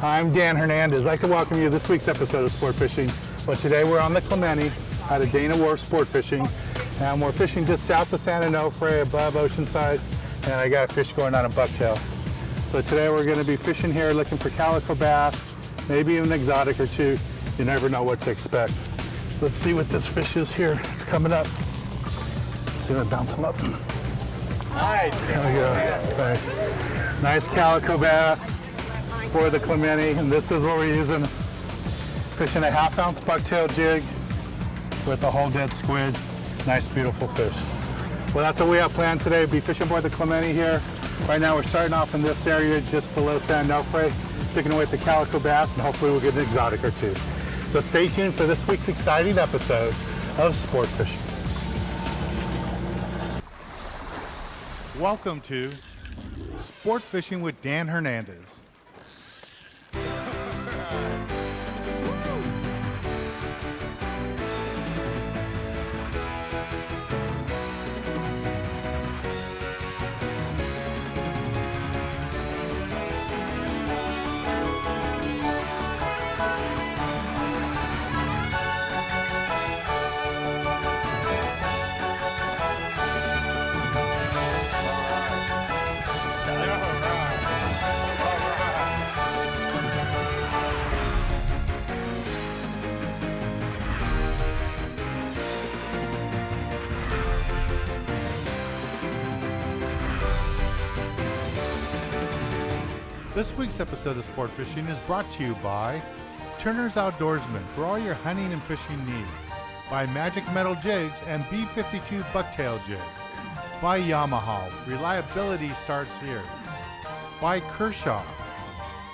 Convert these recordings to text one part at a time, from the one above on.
I'm Dan Hernandez. I'd like to welcome you to this week's episode of Sport Fishing. Well, today we're on the Clemente out of Dana Wharf Sport Fishing, and we're fishing just south of San Onofre above Oceanside, and I got a fish going on a bucktail. So today we're going to be fishing here looking for calico bass, maybe even an exotic or two. You never know what to expect. So let's see what this fish is here. It's coming up. See if I bounce him up. Nice. There we go. Nice. Nice calico bass for the Clemente, and this is what we're using. Fishing a 1/2 ounce bucktail jig with a whole dead squid. Nice, beautiful fish. Well, that's what we have planned today. Be fishing aboard the Clemente here. Right now we're starting off in this area just below San Onofre, picking away at the calico bass, and hopefully we'll get an exotic or two. So stay tuned for this week's exciting episode of Sport Fishing. Welcome to Sport Fishing with Dan Hernandez. This week's episode of Sport Fishing is brought to you by Turner's Outdoorsman for all your hunting and fishing needs, by Magic Metal Jigs and B52 Bucktail Jig, by Yamaha, reliability starts here, by Kershaw,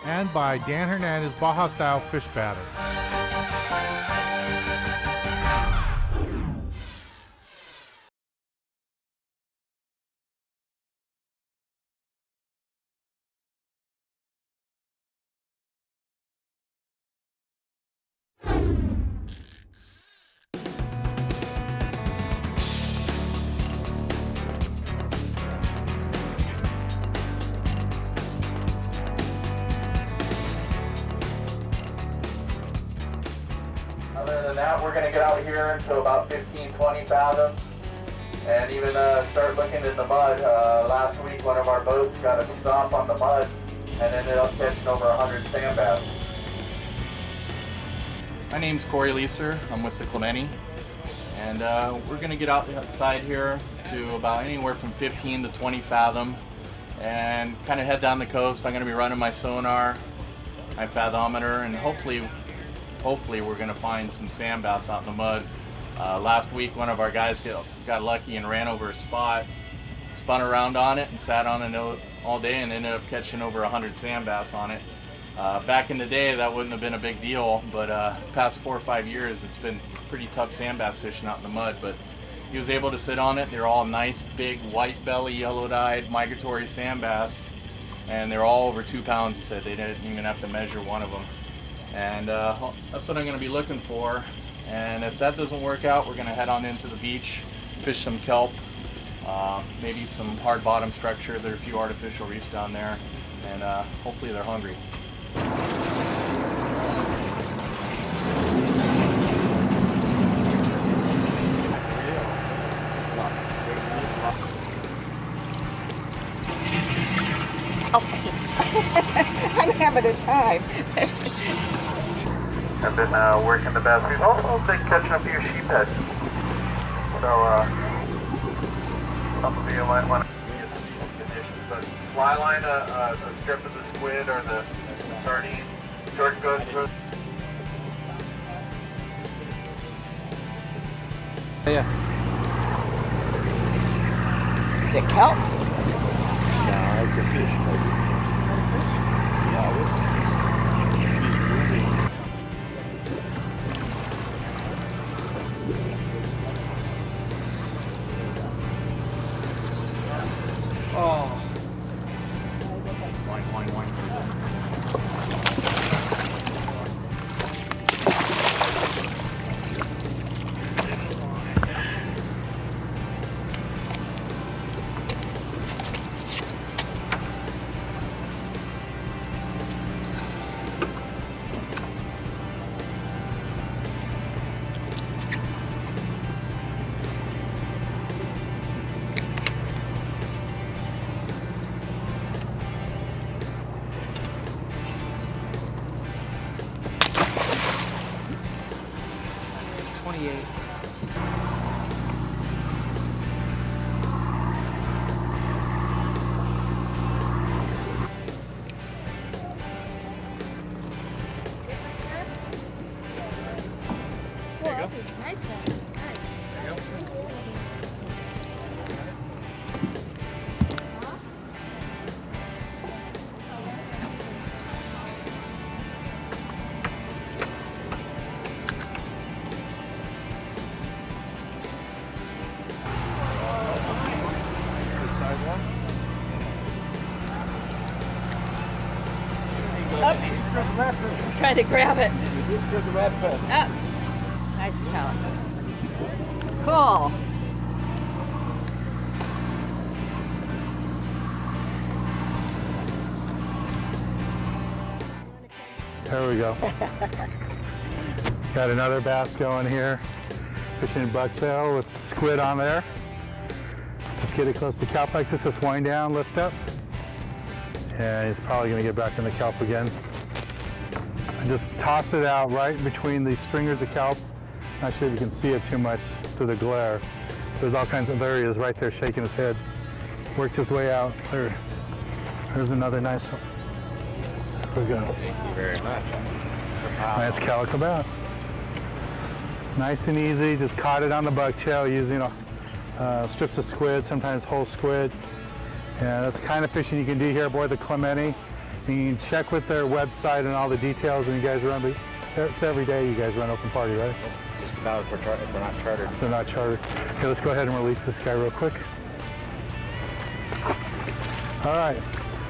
and by Dan Hernandez Baja Style Fish Batter. Other than that, we're going to get out here to about 15-20 fathoms and even start looking in the mud. Last week, one of our boats got a stop on the mud and ended up catching over 100 sand bass. My name's Corey Leeser. I'm with the Clemente, and we're going to get outside here to about anywhere from 15 to 20 fathom and kind of head down the coast. I'm going to be running my sonar, my fathometer, and hopefully we're going to find some sand bass out in the mud. Last week one of our guys got lucky and ran over a spot, spun around on it and sat on it all day and ended up catching over 100 sand bass on it. Back in the day that wouldn't have been a big deal, but past 4 or 5 years it's been pretty tough sand bass fishing out in the mud. But he was able to sit on it. They're all nice big white belly, yellow-eyed migratory sand bass, and they're all over 2 pounds. He said they didn't even have to measure one of them. And that's what I'm going to be looking for. And if that doesn't work out, we're going to head on into the beach, fish some kelp, maybe some hard bottom structure. There are a few artificial reefs down there, and hopefully they're hungry. Okay. I'm having a time. I've been working the bass. We've also been catching a few sheepheads. So some of you might want to get some conditions. But fly line a strip of the squid or the sardine, short good. The kelp? No, it's a fish. Oh. Wine. 28. Nice one. Nice. I'm trying to grab it. Oh, nice calico. Cool. There we go. Got another bass going here. Fishing bucktail with squid on there. Just get it close to kelp like this. Just wind down, lift up. And he's probably gonna get back in the kelp again. And just toss it out right between the stringers of kelp. Not sure if you can see it too much through the glare. There's all kinds of, there he is right there shaking his head. Worked his way out. There's another nice one. There we go. Thank you very much. Nice calico bass. Nice and easy, just caught it on the bucktail using strips of squid, sometimes whole squid. And that's the kind of fishing you can do here aboard the Clemente. And you can check with their website and all the details when you guys run, but it's every day you guys run open party, right? Just about if we're not chartered. If they're not chartered. Okay, let's go ahead and release this guy real quick. All right,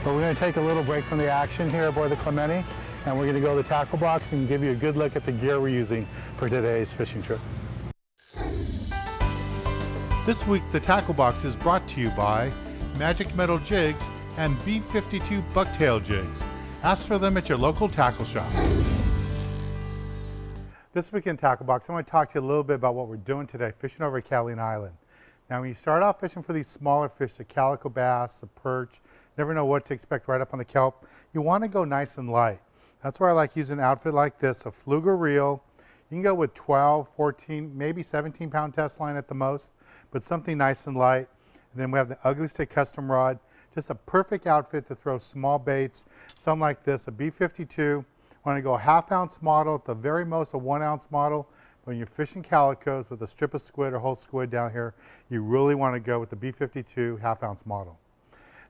well, we're gonna take a little break from the action here aboard the Clemente, and we're gonna go to the tackle box and give you a good look at the gear we're using for today's fishing trip. This week, the Tackle Box is brought to you by Magic Metal Jigs and B52 Bucktail Jigs. Ask for them at your local tackle shop. This week in Tackle Box, I want to talk to you a little bit about what we're doing today, fishing over at Catalina Island. Now, when you start off fishing for these smaller fish, the calico bass, the perch, never know what to expect right up on the kelp, you want to go nice and light. That's why I like using an outfit like this, a fluger reel. You can go with 12, 14, maybe 17 pound test line at the most, but something nice and light. And then we have the Ugly Stick custom rod, just a perfect outfit to throw small baits, something like this, a B52. Want to go a half-ounce model, at the very most a 1 ounce model. When you're fishing calicos with a strip of squid or whole squid down here, you really want to go with the B52 half-ounce model.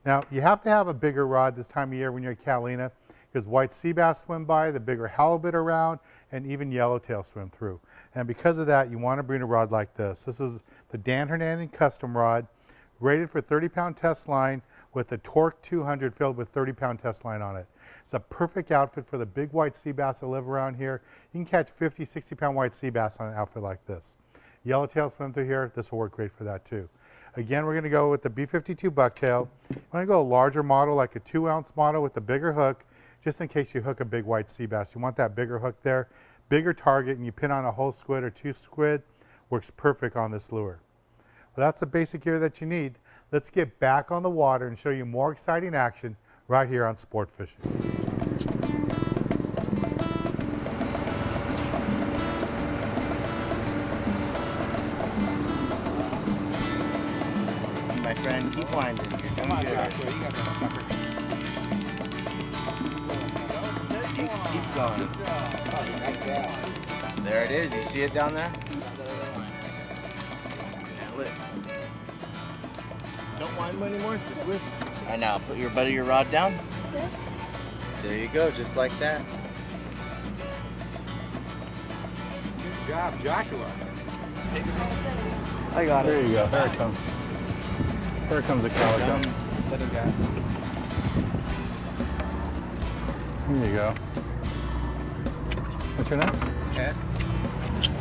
Now, you have to have a bigger rod this time of year when you're at Catalina, because white sea bass swim by, the bigger halibut around, and even yellowtail swim through. And because of that, you want to bring a rod like this. This is the Dan Hernandez custom rod, rated for 30-pound test line with a Torque 200 filled with 30-pound test line on it. It's a perfect outfit for the big white sea bass that live around here. You can catch 50, 60-pound white sea bass on an outfit like this. Yellowtail swim through here, this will work great for that too. Again, we're going to go with the B52 bucktail. I'm going to go a larger model, like a 2 ounce model with a bigger hook, just in case you hook a big white sea bass. You want that bigger hook there, bigger target, and you pin on a whole squid or 2 squid, works perfect on this lure. Well, that's the basic gear that you need. Let's get back on the water and show you more exciting action right here on Sport Fishing. My friend, keep winding. You're doing good. Keep going. There it is. You see it down there? Yeah, lift. Don't wind anymore. Just lift. All right, now put your butt of your rod down. There you go, just like that. Good job, Joshua. I got There you go, there it comes. There comes a calico. Let it go. There you go. What's your name? Ed?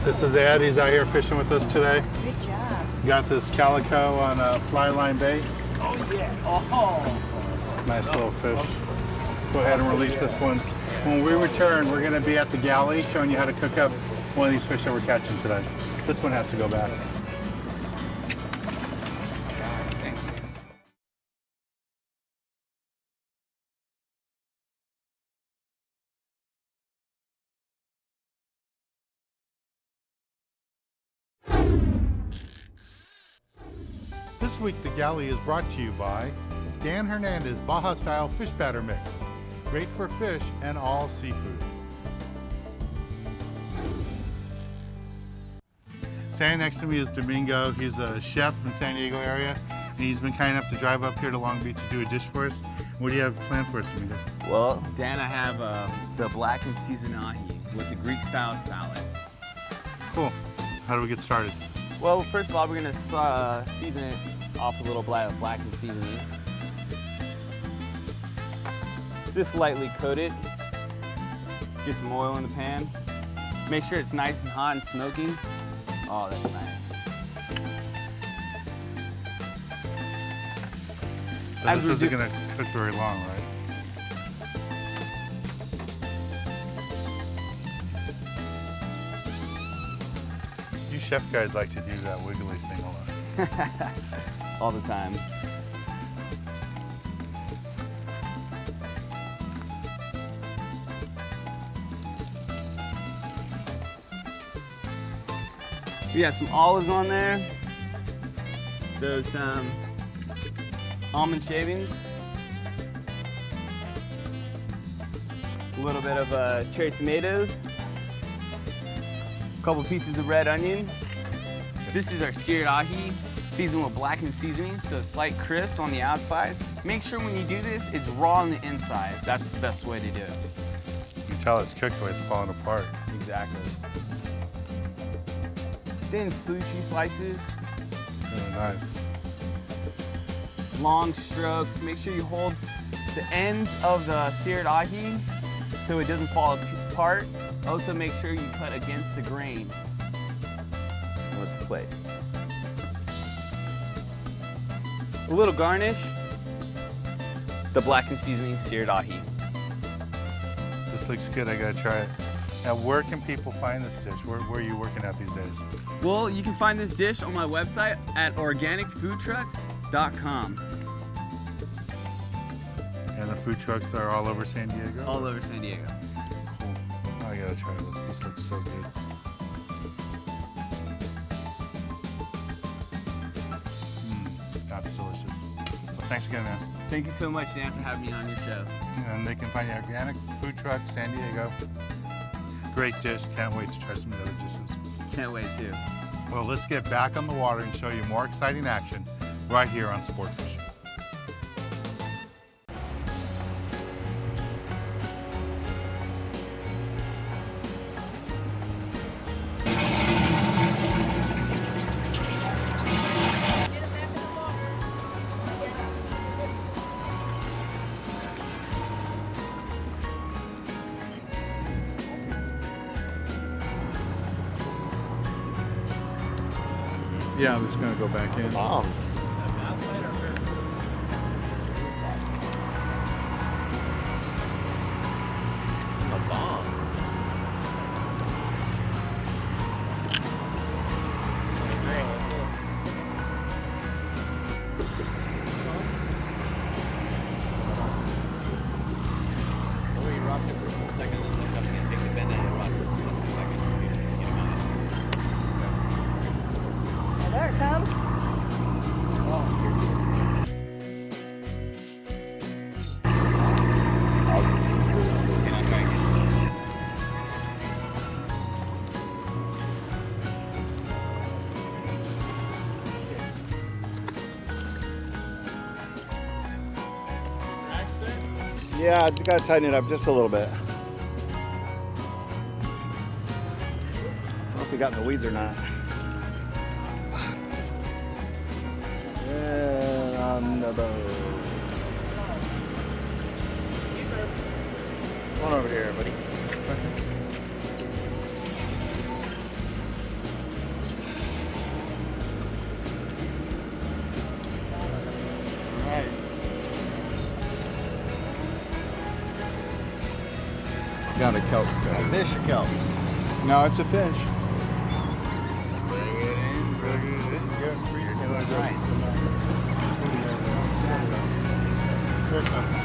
This is Ed, he's out here fishing with us today. Good job. Got this calico on a fly line bait. Oh, yeah. Oh. Nice little fish. Go ahead and release this one. When we return, we're gonna be at the galley showing you how to cook up one of these fish that we're catching today. This one has to go back. This week, the galley is brought to you by Dan Hernandez Baja Style Fish Batter Mix. Great for fish and all seafood. Standing next to me is Domingo. He's a chef in San Diego area, and he's been kind enough to drive up here to Long Beach to do a dish for us. What do you have planned for us, Domingo? Well, Dan, I have the blackened seasoned ahi with the Greek style salad. Cool. How do we get started? Well, first of all, we're gonna season it off a little blackened seasoning. Just lightly coat it. Get some oil in the pan. Make sure it's nice and hot and smoky. Oh, that's nice. So this isn't going to cook very long, right? You chef guys like to do that wiggly thing a lot. All the time. We got some olives on there. Those almond shavings. A little bit of cherry tomatoes. A couple pieces of red onion. This is our seared ahi, seasoned with blackened seasoning, so a slight crisp on the outside. Make sure when you do this, it's raw on the inside. That's the best way to do it. You can tell it's cooked when it's falling apart. Exactly. Thin sushi slices. Really nice. Long strokes. Make sure you hold the ends of the seared ahi so it doesn't fall apart. Also make sure you cut against the grain. Let's plate. A little garnish. The blackened seasoning seared ahi. This looks good. I gotta try it. Now, where can people find this dish? Where are you working at these days? Well, you can find this dish on my website at organicfoodtrucks.com. And the food trucks are all over San Diego? All over San Diego. Cool. I gotta try this. This looks so good. That's delicious. Well, thanks again, man. Thank you so much, Dan, for having me on your show. And they can find you at Organic Food Truck, San Diego. Great dish. Can't wait to try some of the other dishes. Can't wait too. Well, let's get back on the water and show you more exciting action right here on Sport Fishing. Yeah, I'm just going to go back in. Bombs. A bomb. Oh, you rocked it for a second, and looked up and take the bend out and rock it for a second. There it comes. Yeah, I gotta tighten it up just a little bit. I don't know if we got in the weeds or not. And on the boat. Come on over here, buddy. All right. Got a kelp. A fish or kelp? No, it's a fish. Bring it in, bring it in. Good. Freeze it. Right. Here it comes.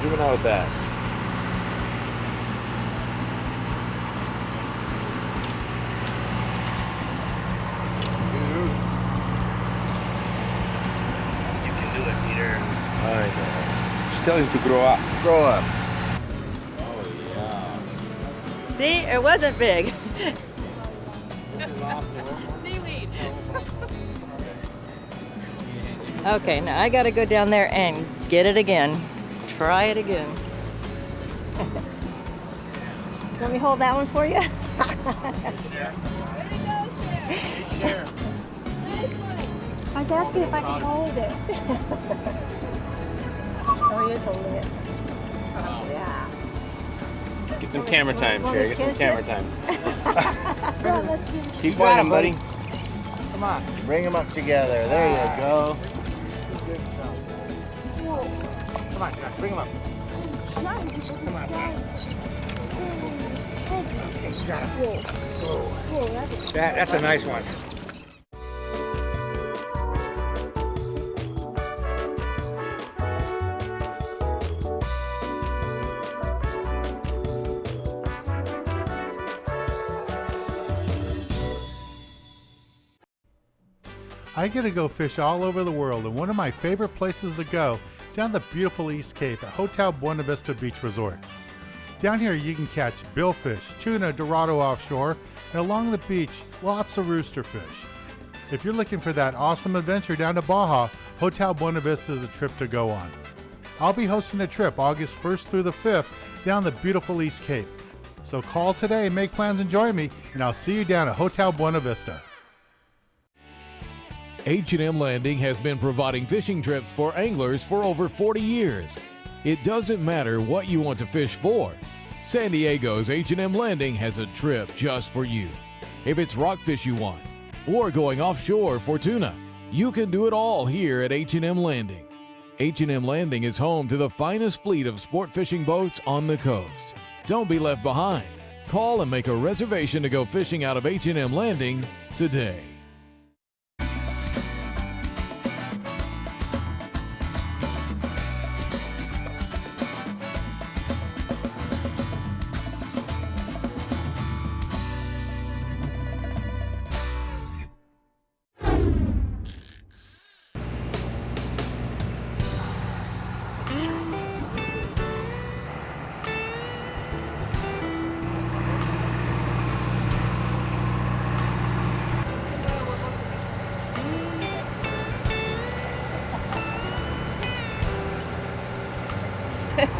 Juvenile bass. You can do it, Peter. I know. Just tell him to grow up. Grow up. Oh, yeah. See, it wasn't big. Seaweed. Okay, now I gotta go down there and get it again. Try it again. Want me to hold that one for you? I was asking if I could hold it. Oh, he is holding it. Oh, yeah. Get some camera time, Sherry. Get some camera time. Well, let's give it- Keep pointing, buddy. Come on. Bring them up together. There you go. Come on, Josh. Bring him up. That's a nice one. I get to go fish all over the world, and one of my favorite places to go is down the beautiful East Cape at Hotel Buena Vista Beach Resort. Down here you can catch billfish, tuna, dorado offshore, and along the beach, lots of roosterfish. If you're looking for that awesome adventure down to Baja, Hotel Buena Vista is a trip to go on. I'll be hosting a trip August 1st through the 5th down the beautiful East Cape. So call today, make plans, and join me, and I'll see you down at Hotel Buena Vista. H&M Landing has been providing fishing trips for anglers for over 40 years. It doesn't matter what you want to fish for. San Diego's H&M Landing has a trip just for you. If it's rockfish you want, or going offshore for tuna, you can do it all here at H&M Landing. H&M Landing is home to the finest fleet of sport fishing boats on the coast. Don't be left behind. Call and make a reservation to go fishing out of H&M Landing today.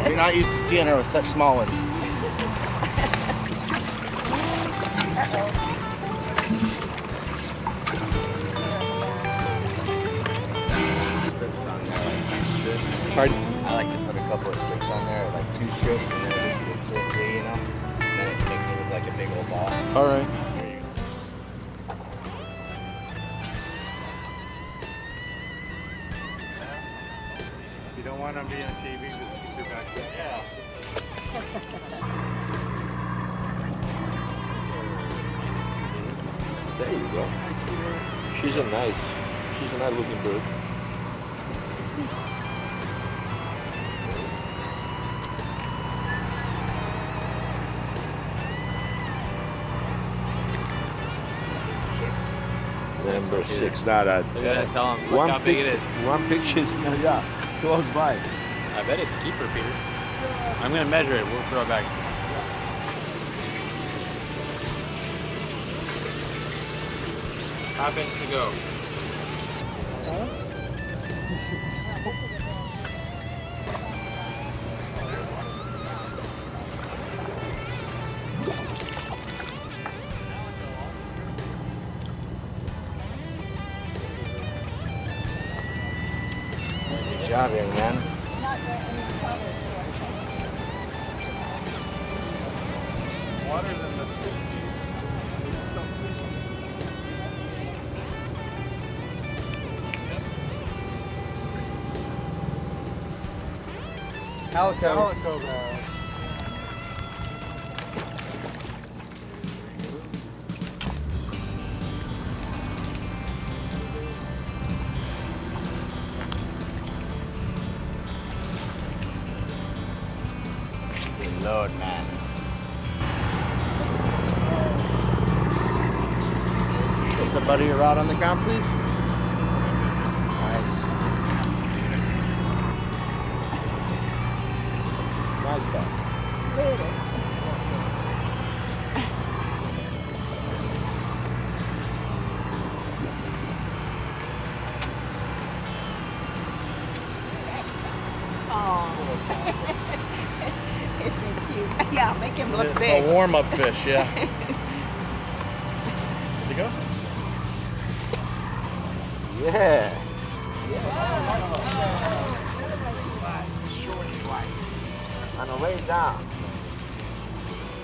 You're not used to seeing her with such small ones. Strips on there, like 2 strips. Pardon? I like to put a couple of strips on there, like 2 strips, and then it just gets real free, you know? And then it makes it look like a big old ball. All right. There you go. You don't want to be on TV, just keep it back there. Yeah. There you go. She's a nice looking bird. Number 6. Now that Look at that, tell him. Look how big it is. One picture is close by. I bet it's keeper, Peter. I'm gonna measure it. We'll throw it back. Half inch to go. Good job, young man. Calico. Lord, man. Put the butt of your rod on the ground, please. Nice. Nice bass. Isn't he cute? Yeah, make him look A big. warm-up fish, yeah. Good to go? Yeah. On the way down.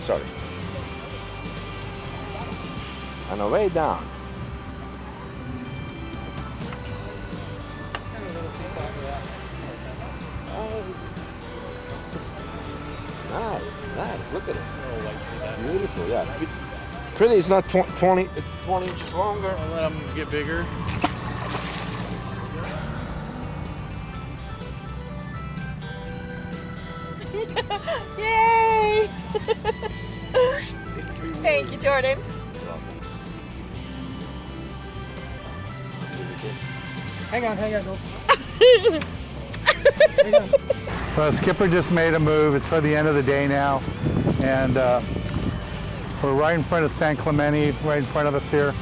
Sorry. On the way down. Nice. Look at it. Beautiful, yeah. Pretty. It's not 20 inches longer. I'll let them get bigger. Yay! Thank you, Jordan. Hang on. Well, Skipper just made a move. It's for the end of the day now. And we're right in front of San Clemente, right in front of us here.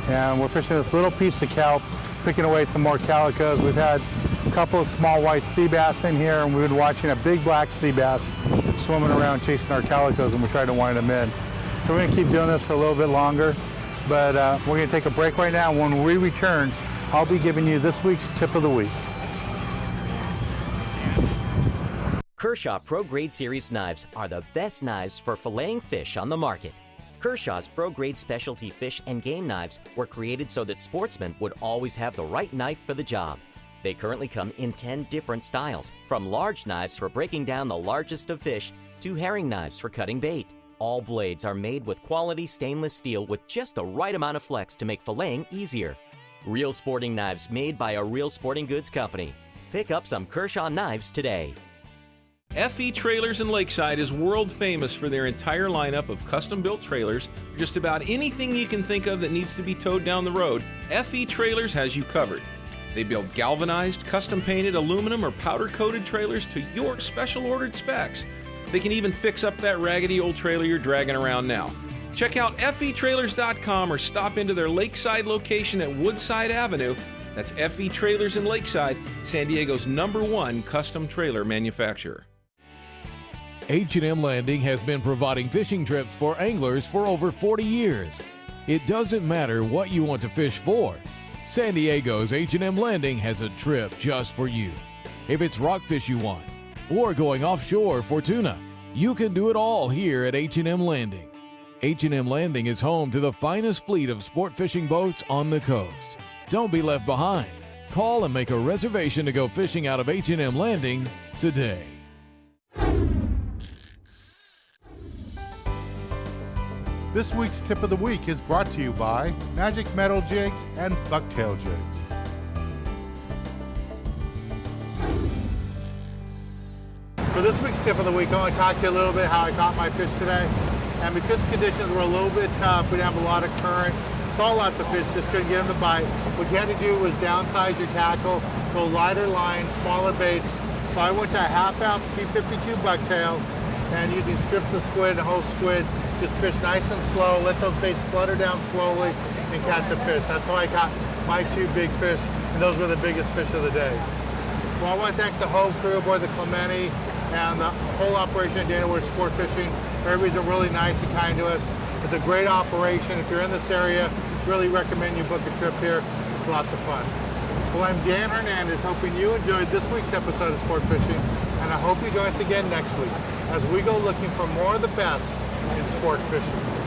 And we're fishing this little piece of kelp, picking away some more calicos. We've had a couple of small white sea bass in here, and we've been watching a big black sea bass swimming around chasing our calicos, and we're trying to wind them in. So we're gonna keep doing this for a little bit longer, but we're gonna take a break right now. When we return, I'll be giving you this week's tip of the week. Kershaw Pro Grade Series knives are the best knives for filleting fish on the market. Kershaw's Pro Grade specialty fish and game knives were created so that sportsmen would always have the right knife for the job. They currently come in 10 different styles, from large knives for breaking down the largest of fish to herring knives for cutting bait. All blades are made with quality stainless steel with just the right amount of flex to make filleting easier. Real sporting knives made by a real sporting goods company. Pick up some Kershaw knives today. FE Trailers in Lakeside is world famous for their entire lineup of custom-built trailers. Just about anything you can think of that needs to be towed down the road, FE Trailers has you covered. They build galvanized, custom-painted aluminum or powder-coated trailers to your special-ordered specs. They can even fix up that raggedy old trailer you're dragging around now. Check out fetrailers.com or stop into their Lakeside location at Woodside Avenue. That's FE Trailers in Lakeside, San Diego's #1 custom trailer manufacturer. H&M Landing has been providing fishing trips for anglers for over 40 years. It doesn't matter what you want to fish for. San Diego's H&M Landing has a trip just for you. If it's rockfish you want, or going offshore for tuna, you can do it all here at H&M Landing. H&M Landing is home to the finest fleet of sport fishing boats on the coast. Don't be left behind. Call and make a reservation to go fishing out of H&M Landing today. This week's tip of the week is brought to you by Magic Metal Jigs and Bucktail Jigs. For this week's tip of the week, I want to talk to you a little bit how I caught my fish today. And because conditions were a little bit tough, we didn't have a lot of current, saw lots of fish, just couldn't get them to bite. What you had to do was downsize your tackle, go lighter lines, smaller baits. So I went to a 1/2 ounce P52 bucktail, and using strips of squid and whole squid, just fish nice and slow, let those baits flutter down slowly and catch a fish. That's how I caught my 2 big fish, and those were the biggest fish of the day. Well, I want to thank the whole crew aboard the Clemente and the whole operation at Dana Woods Sport Fishing. Everybody's been really nice and kind to us. It's a great operation. If you're in this area, really recommend you book a trip here. It's lots of fun. Well, I'm Dan Hernandez, hoping you enjoyed this week's episode of Sport Fishing, and I hope you join us again next week as we go looking for more of the best in sport fishing.